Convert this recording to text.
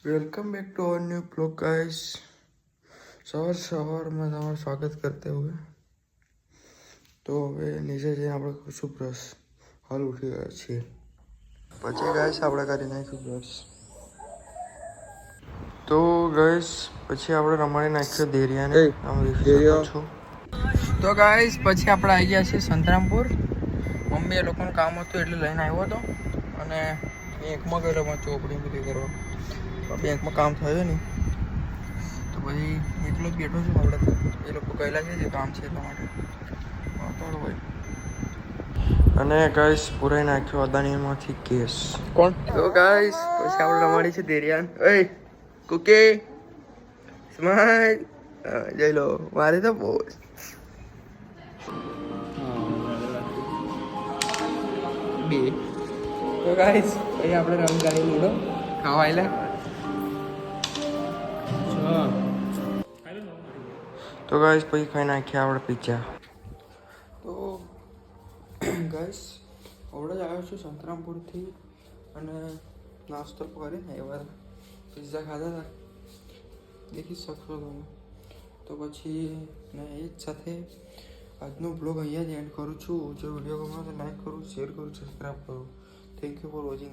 Welcome back to our new blog guys. सवार में તમારું સ્વાગત કરते हुए તો હવે નીચે જઈને આપણે કરીશું બ્રશ. હાલ ઉઠી ગયા છીએ પછી ગાઈસ આપણે કરી નાખ્યું બ્રશ. તો ગાઈસ પછી આપણે રમાડી નાખ્યો દેરિયાને. આમ દેખી શકો છો. તો ગાઈસ પછી આપણે આવી ગયા છીએ સંતરામપુર. મમ્મી એ લોકોનું કામ હતું એટલે લઈને આવ્યો હતો અને બેંકમાં ગયેલો પણ ચોપડી બધી કરવા. બેંકમાં કામ થયું નહીં તો પછી એકલો જ બેઠો છું. આપણે એ લોકો ગયેલા છે જે કામ છે એટલા માટે વાતાવરણ હોય. અને ગાઈસ પુરાઈ નાખ્યો અદાણીમાંથી કેસ. કોણ? તો ગાઈસ પછી આપણે રમાડી છે દેરિયાન. ઓય કુકી સ્માઈલ જઈ લો મારે તો બહુ. તો ગાઈસ પછી આપણે રમી ગાડી લૂડો ખાવા આવેલા. તો ગાઈસ પછી ખાઈ નાખ્યા આપણે પિઝા. તો ગાઈસ હવડે જ આવ્યો છું સંતરામપુરથી અને નાસ્તો કરીને એવા પિઝા ખાધા હતા દેખી શકશો તમે. તો પછી ને એ જ સાથે આજનો બ્લોગ અહીંયા જ એન્ડ કરું છું. જો વિડીયો ગમે તો લાઈક કરું, શેર કરું, સબસ્ક્રાઈબ કરું. Thank you for watching.